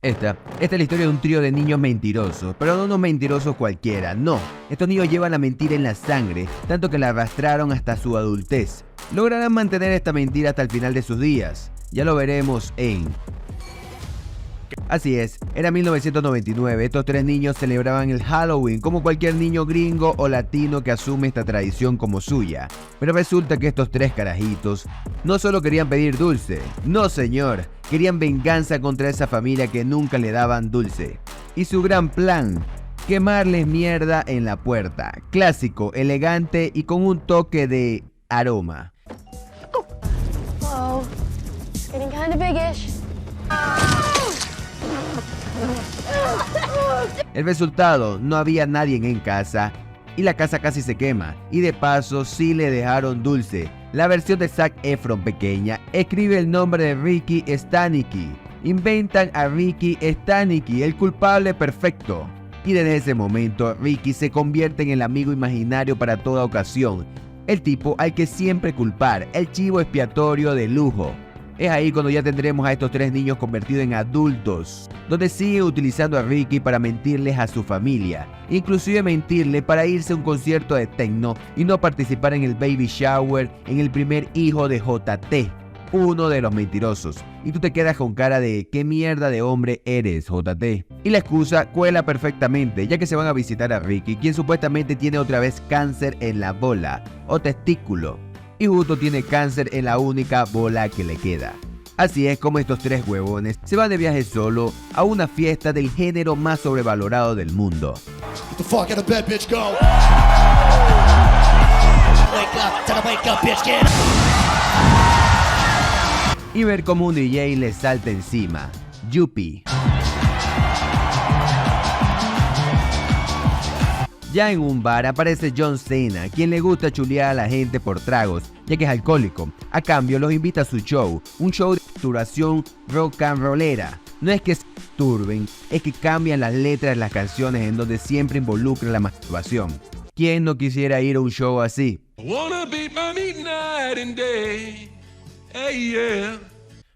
Esta es la historia de un trío de niños mentirosos, pero no unos mentirosos cualquiera, no. Estos niños llevan la mentira en la sangre, tanto que la arrastraron hasta su adultez. Lograrán mantener esta mentira hasta el final de sus días. Ya lo veremos en... Así es, era 1999, estos tres niños celebraban el Halloween como cualquier niño gringo o latino que asume esta tradición como suya. Pero resulta que estos tres carajitos no solo querían pedir dulce, no señor, querían venganza contra esa familia que nunca le daban dulce. Y su gran plan, quemarles mierda en la puerta, clásico, elegante y con un toque de aroma. Oh, it's getting kind of big-ish. El resultado, no había nadie en casa y la casa casi se quema, y de paso sí le dejaron dulce. La versión de Zac Efron pequeña escribe el nombre de Ricky Stanicky. Inventan a Ricky Stanicky, el culpable perfecto. Y desde ese momento Ricky se convierte en el amigo imaginario para toda ocasión, el tipo al que siempre culpar, el chivo expiatorio de lujo. Es ahí cuando ya tendremos a estos tres niños convertidos en adultos, donde sigue utilizando a Ricky para mentirles a su familia, inclusive mentirle para irse a un concierto de techno y no participar en el baby shower en el primer hijo de JT, uno de los mentirosos. Y tú te quedas con cara de ¿qué mierda de hombre eres, JT? Y la excusa cuela perfectamente, ya que se van a visitar a Ricky, quien supuestamente tiene otra vez cáncer en la bola o testículo. Y justo tiene cáncer en la única bola que le queda. Así es como estos tres huevones se van de viaje solo a una fiesta del género más sobrevalorado del mundo. Get the fuck out of bed, bitch, go. Wake up, bitch, get up. Y ver cómo un DJ le salta encima. Yuppie. Ya en un bar aparece John Cena, quien le gusta chulear a la gente por tragos, ya que es alcohólico. A cambio los invita a su show, un show de duración rock and rollera. No es que se turben, es que cambian las letras de las canciones en donde siempre involucra la masturbación. ¿Quién no quisiera ir a un show así?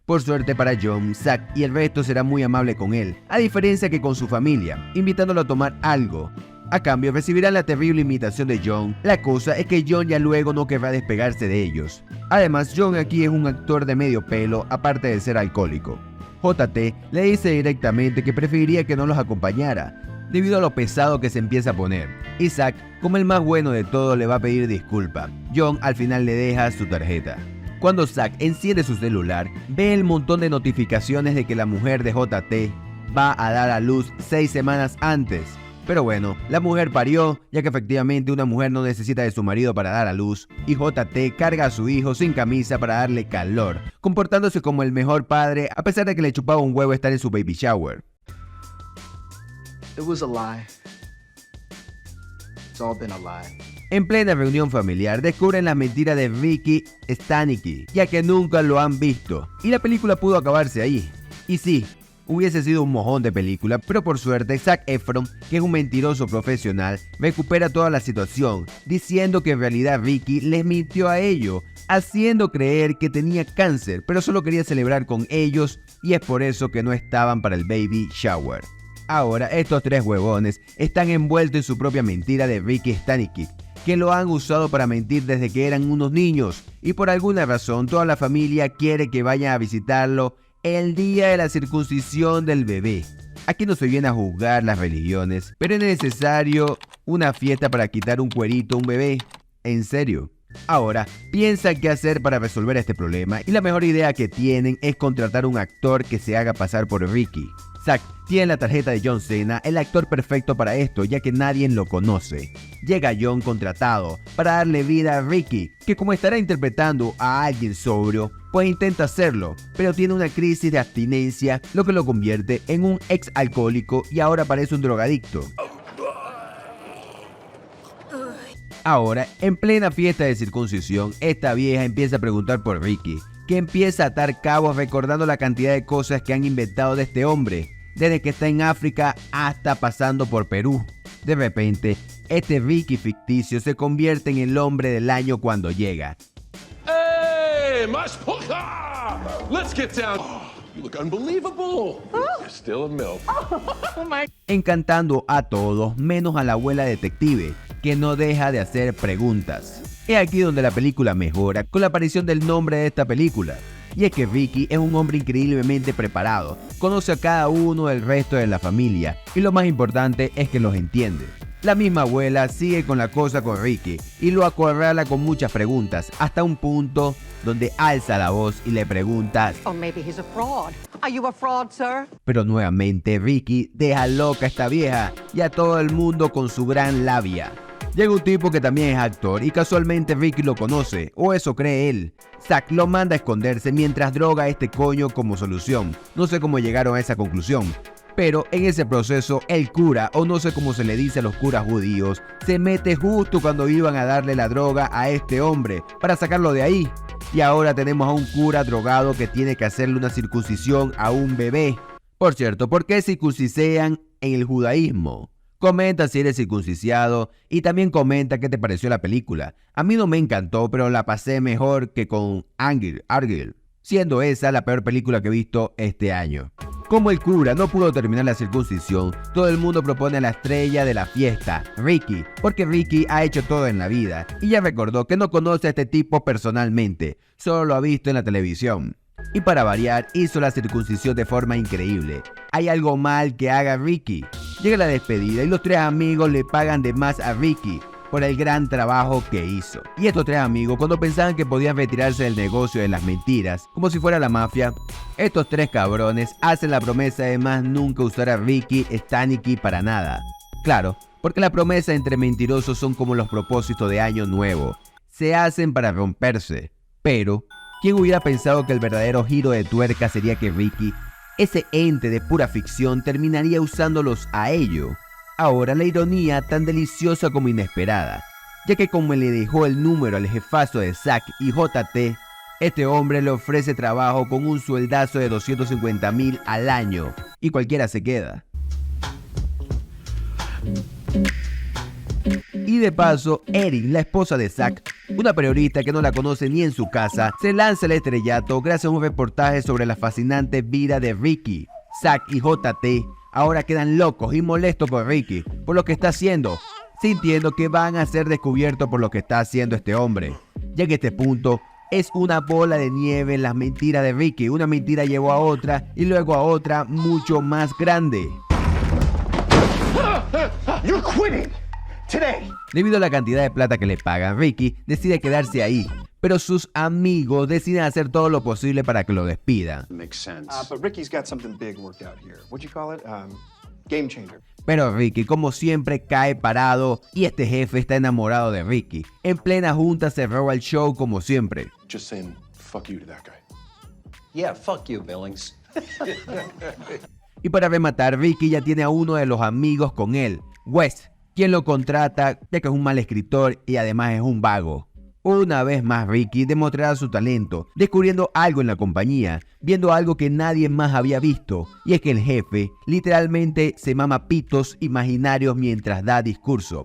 Por suerte para John, Zac y el resto será muy amable con él, a diferencia que con su familia, invitándolo a tomar algo. A cambio recibirán la terrible imitación de John. La cosa es que John ya luego no querrá despegarse de ellos. Además, John aquí es un actor de medio pelo, aparte de ser alcohólico. JT le dice directamente que preferiría que no los acompañara, debido a lo pesado que se empieza a poner. Y Zac, como el más bueno de todos, le va a pedir disculpa. John al final le deja su tarjeta. Cuando Zac enciende su celular, ve el montón de notificaciones de que la mujer de JT va a dar a luz 6 semanas antes. Pero bueno, la mujer parió, ya que efectivamente una mujer no necesita de su marido para dar a luz, y JT carga a su hijo sin camisa para darle calor, comportándose como el mejor padre a pesar de que le chupaba un huevo estar en su baby shower. It was a lie. It's all been a lie. En plena reunión familiar descubren las mentiras de Ricky Stanicky, ya que nunca lo han visto, y la película pudo acabarse ahí. Y sí, hubiese sido un mojón de película, pero por suerte Zac Efron, que es un mentiroso profesional, recupera toda la situación, diciendo que en realidad Ricky les mintió a ellos, haciendo creer que tenía cáncer, pero solo quería celebrar con ellos y es por eso que no estaban para el baby shower. Ahora estos tres huevones están envueltos en su propia mentira de Ricky Stanicky, que lo han usado para mentir desde que eran unos niños, y por alguna razón toda la familia quiere que vayan a visitarlo el día de la circuncisión del bebé. Aquí no se viene a juzgar las religiones, pero es necesario una fiesta para quitar un cuerito a un bebé. ¿En serio? Ahora, piensan qué hacer para resolver este problema y la mejor idea que tienen es contratar un actor que se haga pasar por Ricky. Zac tiene la tarjeta de John Cena, el actor perfecto para esto ya que nadie lo conoce. Llega John contratado para darle vida a Ricky, que como estará interpretando a alguien sobrio, pues intenta hacerlo, pero tiene una crisis de abstinencia, lo que lo convierte en un ex alcohólico y ahora parece un drogadicto. Ahora, en plena fiesta de circuncisión, esta vieja empieza a preguntar por Ricky, que empieza a atar cabos recordando la cantidad de cosas que han inventado de este hombre, desde que está en África hasta pasando por Perú. De repente, este Ricky ficticio se convierte en el hombre del año cuando llega. Hey, Mashpoka! Let's get down. You look unbelievable. You're still a MILF. Encantando a todos menos a la abuela detective, que no deja de hacer preguntas. Es aquí donde la película mejora con la aparición del nombre de esta película. Y es que Ricky es un hombre increíblemente preparado, conoce a cada uno del resto de la familia y lo más importante es que los entiende. La misma abuela sigue con la cosa con Ricky y lo acorrala con muchas preguntas hasta un punto donde alza la voz y le pregunta: Oh, maybe he's a fraud. Are you a fraud, sir? Pero nuevamente Ricky deja loca a esta vieja y a todo el mundo con su gran labia. Llega un tipo que también es actor y casualmente Ricky lo conoce, o eso cree él. Zack lo manda a esconderse mientras droga a este coño como solución. No sé cómo llegaron a esa conclusión, pero en ese proceso el cura, o no sé cómo se le dice a los curas judíos, se mete justo cuando iban a darle la droga a este hombre para sacarlo de ahí. Y ahora tenemos a un cura drogado que tiene que hacerle una circuncisión a un bebé. Por cierto, ¿por qué circuncisean en el judaísmo? Comenta si eres circuncidado y también comenta qué te pareció la película. A mí no me encantó, pero la pasé mejor que con Argyll, siendo esa la peor película que he visto este año. Como el cura no pudo terminar la circuncisión, todo el mundo propone a la estrella de la fiesta, Ricky, porque Ricky ha hecho todo en la vida y ya recordó que no conoce a este tipo personalmente, solo lo ha visto en la televisión. Y para variar, hizo la circuncisión de forma increíble. ¿Hay algo mal que haga Ricky? Llega la despedida y los tres amigos le pagan de más a Ricky por el gran trabajo que hizo. Y estos tres amigos, cuando pensaban que podían retirarse del negocio de las mentiras, como si fuera la mafia, estos tres cabrones hacen la promesa de más nunca usar a Ricky Stanicky para nada. Claro, porque la promesa entre mentirosos son como los propósitos de año nuevo. Se hacen para romperse. Pero ¿quién hubiera pensado que el verdadero giro de tuerca sería que Ricky, ese ente de pura ficción, terminaría usándolos a ellos? Ahora la ironía tan deliciosa como inesperada, ya que como le dejó el número al jefazo de Zack y JT, este hombre le ofrece trabajo con un sueldazo de 250,000 al año y cualquiera se queda. Y de paso, Erin, la esposa de Zack, una periodista que no la conoce ni en su casa, se lanza al estrellato gracias a un reportaje sobre la fascinante vida de Ricky. Zack y JT ahora quedan locos y molestos con Ricky por lo que está haciendo, sintiendo que van a ser descubiertos por lo que está haciendo este hombre. Ya que este punto es una bola de nieve en las mentiras de Ricky. Una mentira llevó a otra y luego a otra mucho más grande. You're quitting today. Debido a la cantidad de plata que le pagan, Ricky decide quedarse ahí, pero sus amigos deciden hacer todo lo posible para que lo despidan. Makes sense. But Ricky's got something big worked out here. What'd you call it? Game changer. Pero Ricky, como siempre, cae parado y este jefe está enamorado de Ricky. En plena junta se roba el show como siempre. Just saying fuck you to that guy. Yeah, fuck you, Billings. Y para rematar, Ricky ya tiene a uno de los amigos con él, Wes, quien lo contrata ya que es un mal escritor y además es un vago. Una vez más Ricky demostrará su talento, descubriendo algo en la compañía, viendo algo que nadie más había visto, y es que el jefe literalmente se mama pitos imaginarios mientras da discurso.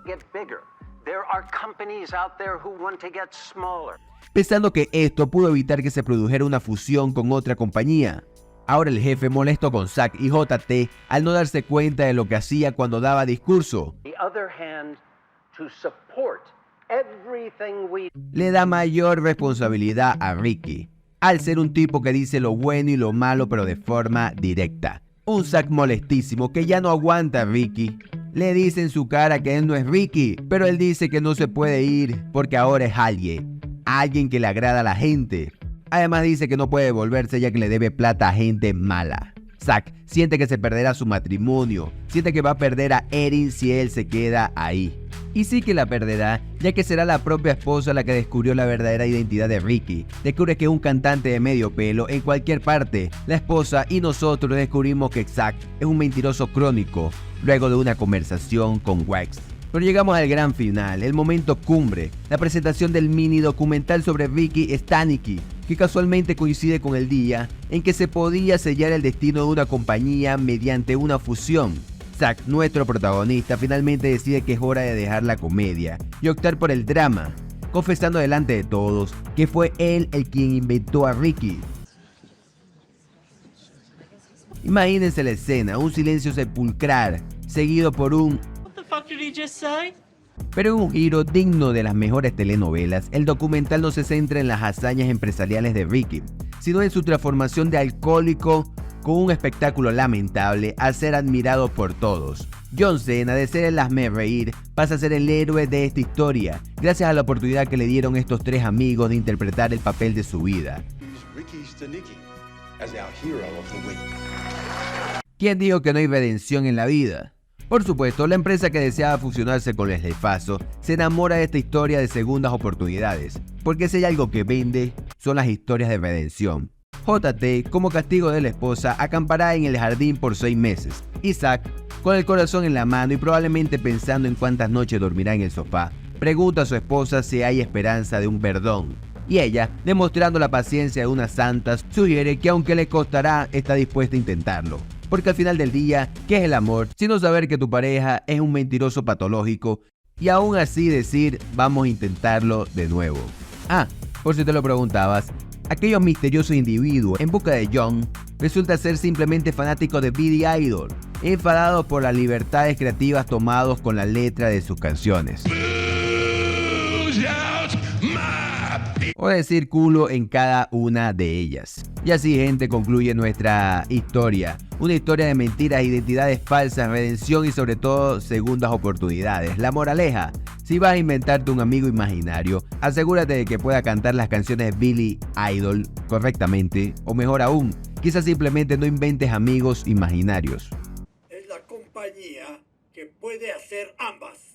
Pensando que esto pudo evitar que se produjera una fusión con otra compañía. Ahora el jefe, molesto con Zack y JT al no darse cuenta de lo que hacía cuando daba discurso, le da mayor responsabilidad a Ricky, al ser un tipo que dice lo bueno y lo malo pero de forma directa. Un Zack molestísimo que ya no aguanta a Ricky. Le dice en su cara que él no es Ricky, pero él dice que no se puede ir porque ahora es alguien que le agrada a la gente. Además dice que no puede volverse ya que le debe plata a gente mala. Zack siente que se perderá su matrimonio, siente que va a perder a Erin si él se queda ahí. Y sí que la perderá, ya que será la propia esposa la que descubrió la verdadera identidad de Ricky. Descubre que es un cantante de medio pelo en cualquier parte. La esposa y nosotros descubrimos que Zack es un mentiroso crónico, luego de una conversación con Wex. Pero llegamos al gran final, el momento cumbre, la presentación del mini documental sobre Ricky Stanicky, que casualmente coincide con el día en que se podía sellar el destino de una compañía mediante una fusión. Zack, nuestro protagonista, finalmente decide que es hora de dejar la comedia y optar por el drama, confesando delante de todos que fue él el quien inventó a Ricky. Imagínense la escena, un silencio sepulcral, seguido por un What the fuck did he just say? Pero en un giro digno de las mejores telenovelas, el documental no se centra en las hazañas empresariales de Ricky, sino en su transformación de alcohólico con un espectáculo lamentable al ser admirado por todos. John Cena, de ser el hazmerreír, pasa a ser el héroe de esta historia, gracias a la oportunidad que le dieron estos tres amigos de interpretar el papel de su vida. Ricky Stanicky as our hero of the week. ¿Quién dijo que no hay redención en la vida? Por supuesto, la empresa que deseaba fusionarse con Leslie Faso se enamora de esta historia de segundas oportunidades, porque si hay algo que vende, son las historias de redención. JT, como castigo de la esposa, acampará en el jardín por 6 meses. Isaac, con el corazón en la mano y probablemente pensando en cuántas noches dormirá en el sofá, pregunta a su esposa si hay esperanza de un perdón. Y ella, demostrando la paciencia de unas santas, sugiere que aunque le costará, está dispuesta a intentarlo. Porque al final del día, ¿qué es el amor? Sino saber que tu pareja es un mentiroso patológico y aún así decir, vamos a intentarlo de nuevo. Ah, por si te lo preguntabas, aquellos misteriosos individuos en busca de John resulta ser simplemente fanáticos de Billy Idol, enfadados por las libertades creativas tomados con la letra de sus canciones. O decir culo en cada una de ellas. Y así, gente, concluye nuestra historia. Una historia de mentiras, identidades falsas, redención y sobre todo segundas oportunidades. La moraleja: si vas a inventarte un amigo imaginario, asegúrate de que pueda cantar las canciones de Billy Idol correctamente, o mejor aún, quizás simplemente no inventes amigos imaginarios. Es la compañía que puede hacer ambas.